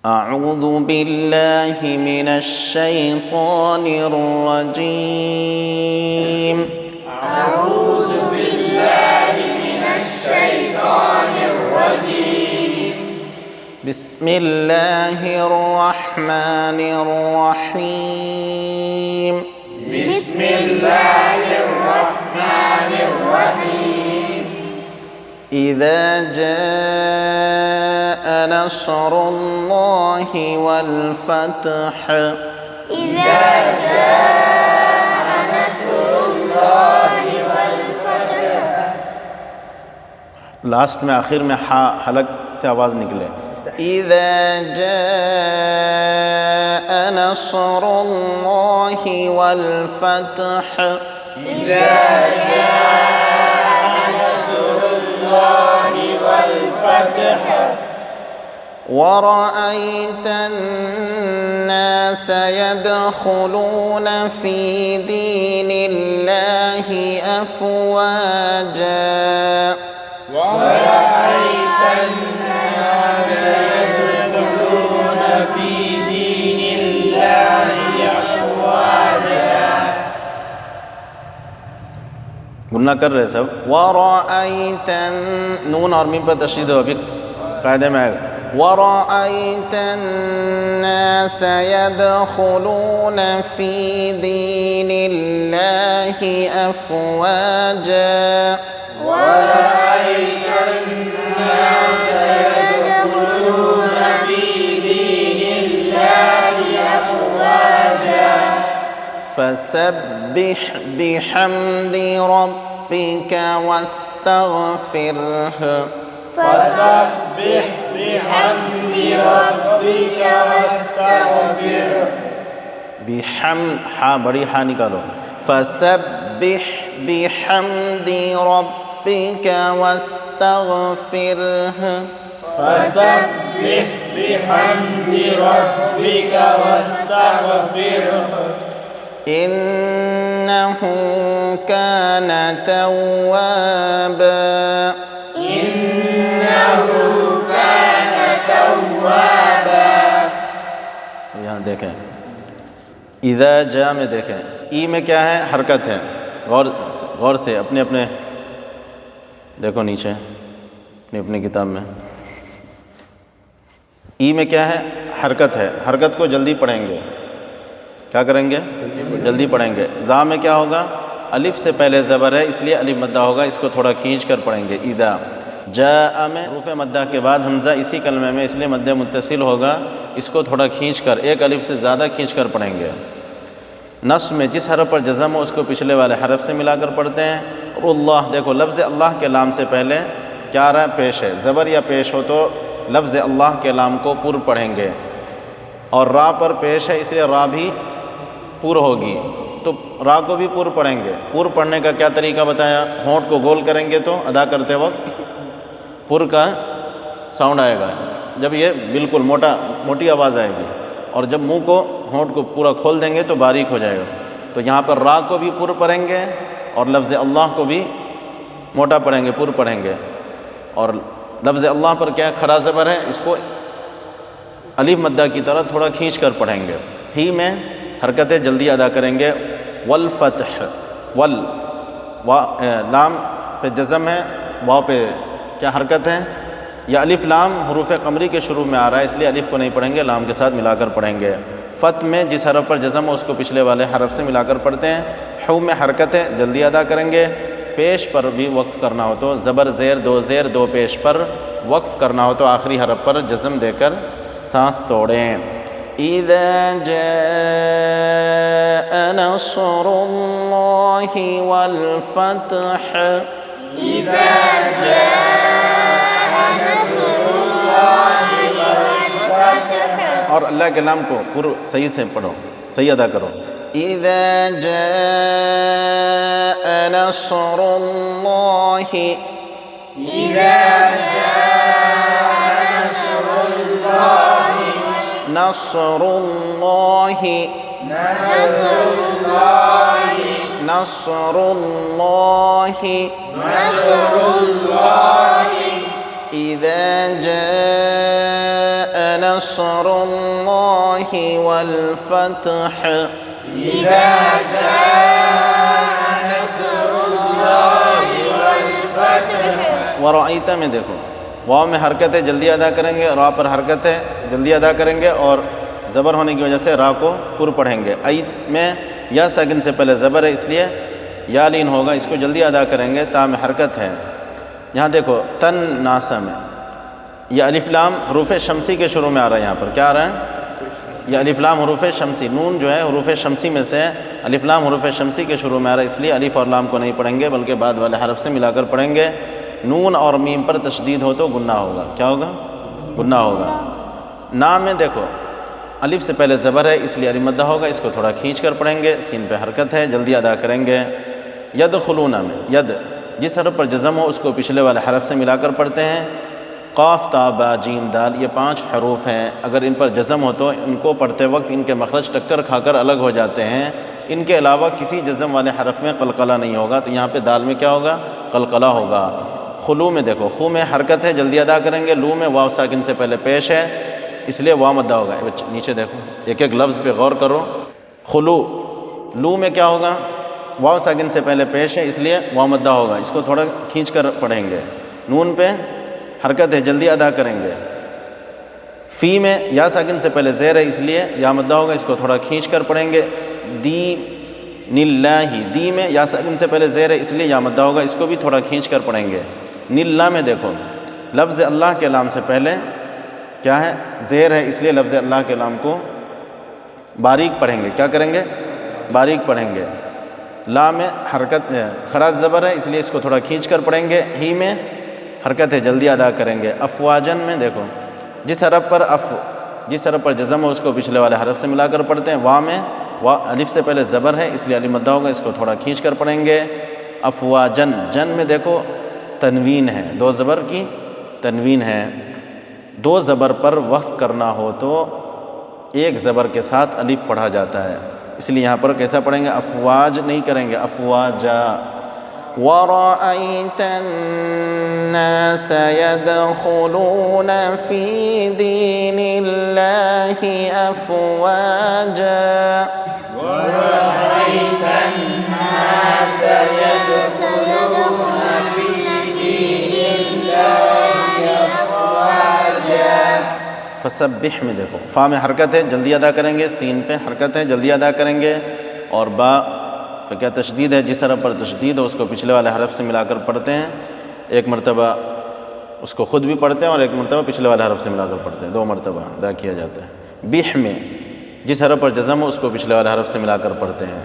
أعوذ بالله من الشيطان الرجيم. أعوذ بالله من الشيطان الرجيم. بسم الله الرحمن الرحيم. بسم الله الرحمن الرحيم. إذا جاء نصر الله والفتح. إذا جاء نصر الله والفتح. لاسٹ میں آخر میں حلق سے آواز نکلے. إذا جاء نصر الله والفتح. إذا جاء نصر الله والفتح. ورأيت الناس يدخلون في دين الله أفواجا. ورأيت الناس يدخلون في دين الله أفواجا. گننا کر رہے سب. ورأيت نون اور میم پر تشدید ہو. ابھی قاعدے میں آئے گا. ورأيت الناس يدخلون في دين الله أفواجا. ورأيت الناس يدخلون في دين الله أفواجا. فسبح بحمد ربك واستغفره. فسبح بحمد ربك واستغفره. ہا بڑی ہا نکالو. فسبح بحمد ربك واستغفره. فسبح بحمد ربك واستغفره. إنه كان توابا. إنه كان توابا. یہاں دیکھیں اذا جاء میں دیکھیں ای میں کیا ہے؟ حرکت ہے. غور سے اپنے دیکھو نیچے اپنی کتاب میں ای میں کیا ہے؟ حرکت ہے. حرکت کو جلدی پڑھیں گے. کیا کریں گے؟ جلدی پڑھیں گے. ذا میں کیا ہوگا؟ الف سے پہلے زبر ہے اس لیے الف مدہ ہوگا. اس کو تھوڑا کھینچ کر پڑھیں گے. اذا جاء میں حروف مدہ کے بعد حمزہ اسی کلمے میں اس لیے مد متصل ہوگا. اس کو تھوڑا کھینچ کر ایک الف سے زیادہ کھینچ کر پڑھیں گے. نصب میں جس حرف پر جزم ہو اس کو پچھلے والے حرف سے ملا کر پڑھتے ہیں. اور اللہ دیکھو لفظ اللہ کے لام سے پہلے کیا آ رہا ہے؟ پیش ہے. زبر یا پیش ہو تو لفظ اللہ کے لام کو پر پڑھیں گے. اور را پر پیش ہے اس لیے را بھی پر ہوگی تو را کو بھی پر پڑھیں گے. پر پڑھنے کا کیا طریقہ بتایا؟ ہونٹ کو گول کریں گے تو ادا کرتے وقت پر کا ساؤنڈ آئے گا. جب یہ بالکل موٹی آواز آئے گی. اور جب منہ کو ہونٹ کو پورا کھول دیں گے تو باریک ہو جائے گا. تو یہاں پر را کو بھی پر پڑھیں گے اور لفظ اللہ کو بھی موٹا پڑھیں گے، پر پڑھیں گے. اور لفظ اللہ پر کیا کھڑا زبر ہے اس کو الف مدہ کی طرح تھوڑا کھینچ کر پڑھیں گے. ہی میں حرکتیں جلدی ادا کریں گے. والفتح لام پہ جزم ہے. واو پہ کیا حرکت ہے؟ یا الف لام حروف قمری کے شروع میں آ رہا ہے اس لیے الف کو نہیں پڑھیں گے، لام کے ساتھ ملا کر پڑھیں گے. فتح میں جس حرف پر جزم ہو اس کو پچھلے والے حرف سے ملا کر پڑھتے ہیں. حو میں حرکت ہے جلدی ادا کریں گے. پیش پر بھی وقف کرنا ہو تو زبر زیر دو پیش پر وقف کرنا ہو تو آخری حرف پر جزم دے کر سانس توڑیں. اذا جاء نصر الله والفتح. إذا جاء نصر الله والفتح. اور اللہ کے نام کو صحیح سے پڑھو، صحیح ادا کرو. اذا جاء نصر الله. إذا جاء نصر الله. نصر الله. نصر الله. نصر الله. نصر الله. إذا جاء نصر الله والفتح إذا جاء نصر الله والفتح ورأيت میں دیکھو واو میں حرکت ہے جلدی ادا کریں گے، را پر حرکت ہے جلدی ادا کریں گے، اور زبر ہونے کی وجہ سے را کو پر پڑھیں گے۔ ایت میں یا ساکن سے پہلے زبر ہے اس لیے یا لین ہوگا، اس کو جلدی ادا کریں گے، تا میں حرکت ہے۔ یہاں دیکھو تن ناسا میں یہ الف لام حروف شمسی کے شروع میں آ رہا ہے، یہاں پر کیا آ رہا ہے؟ یہ الف لام حروف شمسی، نون جو ہے حروف شمسی میں سے الف لام حروف شمسی کے شروع میں آ رہا ہے، اس لیے الف اور لام کو نہیں پڑھیں گے بلکہ بعد والے حرف سے ملا کر پڑھیں گے۔ نون اور میم پر تشدید ہو تو گنہ ہوگا، کیا ہوگا؟ گنہ ہوگا۔ نام میں دیکھو الف سے پہلے زبر ہے اس لیے الف مدہ ہوگا، اس کو تھوڑا کھینچ کر پڑھیں گے، سین پہ حرکت ہے جلدی ادا کریں گے۔ یدخلون میں ید جس حرف پر جزم ہو اس کو پچھلے والے حرف سے ملا کر پڑھتے ہیں۔ قاف تا با جیم دال یہ 5 حروف ہیں، اگر ان پر جزم ہو تو ان کو پڑھتے وقت ان کے مخرج ٹکر کھا کر الگ ہو جاتے ہیں، ان کے علاوہ کسی جزم والے حرف میں قلقلہ نہیں ہوگا، تو یہاں پہ دال میں کیا ہوگا؟ قلقلہ ہوگا۔ خلو میں دیکھو خو میں حرکت ہے جلدی ادا کریں گے، لو میں واو ساکن سے پہلے پیش ہے اس لیے واو مدہ ہوگا۔ نیچے دیکھو ایک ایک لفظ پہ غور کرو۔ خلو لو میں کیا ہوگا؟ واو ساکن سے پہلے پیش ہے اس لیے واو مدہ ہوگا، اس کو تھوڑا کھینچ کر پڑھیں گے۔ نون پہ حرکت ہے جلدی ادا کریں گے۔ فی میں یا ساکن سے پہلے زیر ہے اس لیے یا مدہ ہوگا، اس کو تھوڑا کھینچ کر پڑھیں گے۔ دی نلّہ دی میں یا ساکن سے پہلے زیر ہے اس لیے یا مدہ ہوگا، اس کو بھی تھوڑا کھینچ کر پڑھیں گے۔ نلّہ میں دیکھو لفظ اللہ کے لام سے پہلے کیا ہے؟ زیر ہے اس لیے لفظ اللہ کے لام کو باریک پڑھیں گے، کیا کریں گے؟ باریک پڑھیں گے۔ لا میں حرکت ہے خراج زبر ہے اس لیے اس کو تھوڑا کھینچ کر پڑھیں گے۔ ہی میں حرکت ہے جلدی ادا کریں گے۔ افواجن میں دیکھو جس حرف پر جزم ہو اس کو پچھلے والے حرف سے ملا کر پڑھتے ہیں۔ وا میں وا الف سے پہلے زبر ہے اس لیے الف مدہ ہوگا، اس کو تھوڑا کھینچ کر پڑھیں گے۔ افواجن جن میں دیکھو تنوین ہے، 2 زبر کی تنوین ہے، 2 زبر پر وقف کرنا ہو تو ایک زبر کے ساتھ الف پڑھا جاتا ہے، اس لیے یہاں پر کیسا پڑھیں گے؟ افواج نہیں کریں گے، افواجا۔ وَرَأَيْتَ النَّاسَ يَدْخُلُونَ فِي دِينِ اللَّهِ أَفْوَاجًا ورأيت الناس يدخلون في دين الله أفواجا فسبح میں دیکھو فا میں حرکت ہے جلدی ادا کریں گے، سین پہ حرکت ہے جلدی ادا کریں گے، اور با پہ کیا تشدید ہے، جس حرف پر تشدید ہو اس کو پچھلے والے حرف سے ملا کر پڑھتے ہیں، ایک مرتبہ اس کو خود بھی پڑھتے ہیں اور ایک مرتبہ پچھلے والے حرف سے ملا کر پڑھتے ہیں، 2 مرتبہ ادا کیا جاتا ہے۔ بح میں جس حرف پر جزم ہو اس کو پچھلے والے حرف سے ملا کر پڑھتے ہیں۔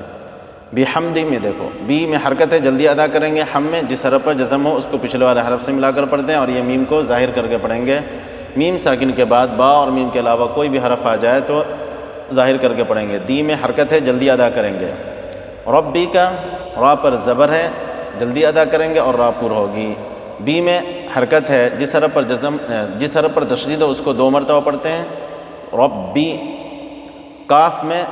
بحمدی میں دیکھو بی میں حرکت ہے جلدی ادا کریں گے، ہم میں جس حرف پر جزم ہو اس کو پچھلے والے حرف سے ملا کر پڑھتے ہیں، اور یہ میم کو ظاہر کر کے پڑھیں گے۔ میم ساکن کے بعد با اور میم کے علاوہ کوئی بھی حرف آ جائے تو ظاہر کر کے پڑھیں گے۔ دی میں حرکت ہے جلدی ادا کریں گے۔ ربی کا را پر زبر ہے جلدی ادا کریں گے اور را پر ہوگی۔ بی میں حرکت ہے جس حرف پر تشدید ہو اس کو 2 مرتبہ پڑھتے ہیں، ربی۔ کاف میں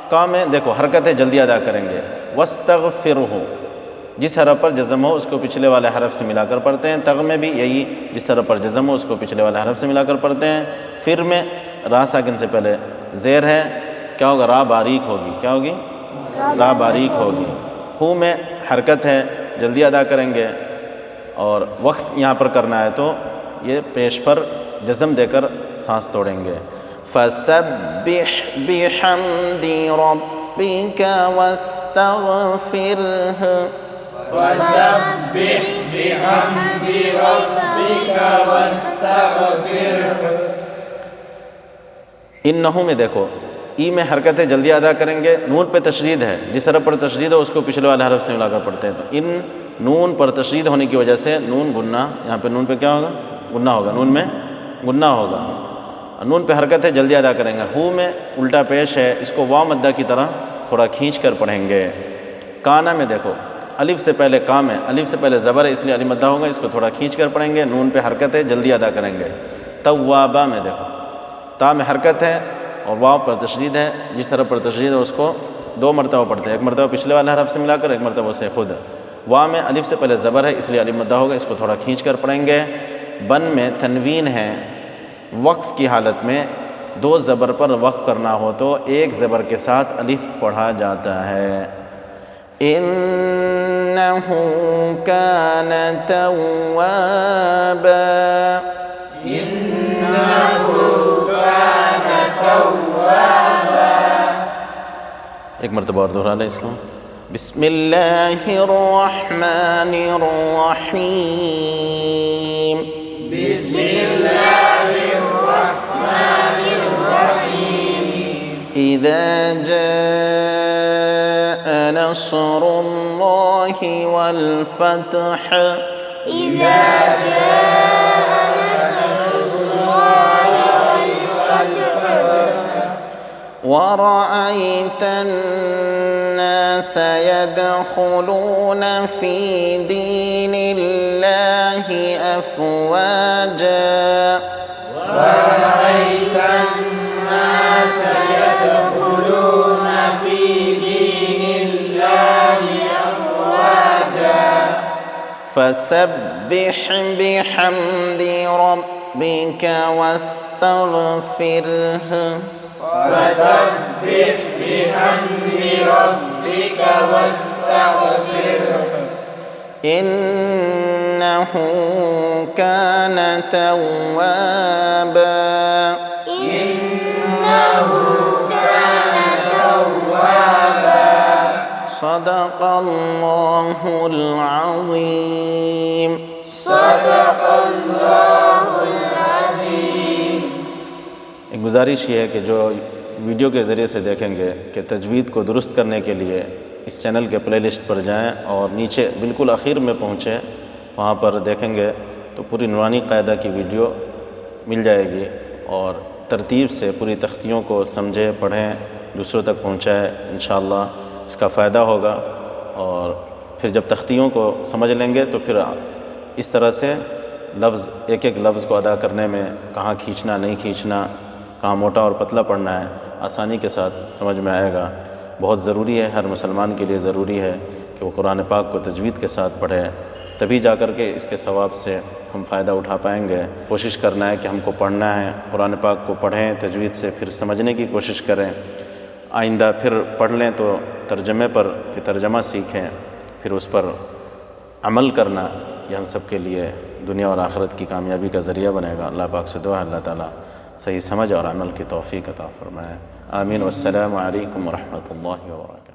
کا میں دیکھو حرکت ہے جلدی ادا کریں گے۔ واستغفرہ جس حرف پر جزم ہو اس کو پچھلے والے حرف سے ملا کر پڑھتے ہیں۔ تغ میں بھی یہی جس حرف پر جزم ہو اس کو پچھلے والے حرف سے ملا کر پڑھتے ہیں۔ پھر میں را ساکن سے پہلے زیر ہے، کیا ہوگا؟ را باریک ہوگی، کیا ہوگی؟ را باریک ہوگی۔ ہو میں حرکت ہے جلدی ادا کریں گے، اور وقف یہاں پر کرنا ہے تو یہ پیش پر جزم دے کر سانس توڑیں گے۔ فَسَبِّحْ بِحَمْدِ رَبِّكَ وَاسْتَغْفِرْهُ فسبح بحمد ربك واستغفره۔ انہو میں دیکھو ای میں حرکت ہے جلدی ادا کریں گے، نون پہ تشدید ہے جس حرف پر تشدید ہو اس کو پچھلے والے حرف سے ملا کر پڑھتے ہیں، تو ان نون پر تشدید ہونے کی وجہ سے نون گنہ، یہاں پہ نون پہ کیا ہوگا؟ گنہ ہوگا، نون میں گنہ ہوگا۔ نون پہ حرکت ہے جلدی ادا کریں گے۔ ہو میں الٹا پیش ہے، اس کو واو مدہ کی طرح تھوڑا کھینچ کر پڑھیں گے۔ کانا میں دیکھو الف سے پہلے کام ہے، الف سے پہلے زبر ہے اس لیے الف مدہ ہوگا، اس کو تھوڑا کھینچ کر پڑھیں گے۔ نون پہ حرکت ہے جلدی ادا کریں گے۔ توابا میں دیکھو تا میں حرکت ہے اور واو پر تشدید ہے، جس حرف پر تشدید ہے اس کو 2 مرتبہ پڑھتے ہیں، ایک مرتبہ پچھلے والے حرف سے ملا کر، ایک مرتبہ اسے خود۔ وا میں الف سے پہلے زبر ہے اس لیے الف مدہ ہوگا، اس کو تھوڑا کھینچ کر پڑھیں گے۔ بن میں تنوین ہے، وقف کی حالت میں دو زبر پر وقف کرنا ہو تو ایک زبر کے ساتھ الف پڑھا جاتا ہے۔ انہ کان توابا، ایک مرتبہ اور دہرا لیں اس کو۔ بسم اللہ الرحمن الرحیم، بسم اللہ الرحمن الرحیم، اذا جاء نصر اللہ والفتح، اذا جاء نصر اللہ والفتح، ورأيت الناس يدخلون في دين الله أفواجا، ورأيت الناس يدخلون في دين الله أفواجا، فسبح بحمد ربك واستغفره، فسبح بحمد ربك واستغفره، إنه كان توابا، إنه كان توابا، صدق الله العظيم۔ صدق اللہ العظیم۔ ایک گزارش یہ ہے کہ جو ویڈیو کے ذریعے سے دیکھیں گے کہ تجوید کو درست کرنے کے لیے اس چینل کے پلے لسٹ پر جائیں اور نیچے بالکل آخر میں پہنچیں، وہاں پر دیکھیں گے تو پوری نورانی قاعدہ کی ویڈیو مل جائے گی، اور ترتیب سے پوری تختیوں کو سمجھیں، پڑھیں، دوسروں تک پہنچائیں، انشاءاللہ اس کا فائدہ ہوگا۔ اور پھر جب تختیوں کو سمجھ لیں گے تو پھر اس طرح سے لفظ ایک ایک لفظ کو ادا کرنے میں کہاں کھینچنا نہیں کھینچنا، کہاں موٹا اور پتلا پڑھنا ہے، آسانی کے ساتھ سمجھ میں آئے گا۔ بہت ضروری ہے، ہر مسلمان کے لیے ضروری ہے کہ وہ قرآن پاک کو تجوید کے ساتھ پڑھے، تبھی جا کر کے اس کے ثواب سے ہم فائدہ اٹھا پائیں گے۔ کوشش کرنا ہے کہ ہم کو پڑھنا ہے، قرآن پاک کو پڑھیں تجوید سے، پھر سمجھنے کی کوشش کریں، آئندہ پھر پڑھ لیں تو ترجمے پر کہ ترجمہ سیکھیں، پھر اس پر عمل کرنا، یہ ہم سب کے لیے دنیا اور آخرت کی کامیابی کا ذریعہ بنے گا۔ اللہ پاک سے دعا ہے اللہ تعالیٰ صحیح سمجھ اور عمل کی توفیق عطا فرمائے۔ آمین۔ والسلام علیکم ورحمۃ اللہ وبرکاتہ۔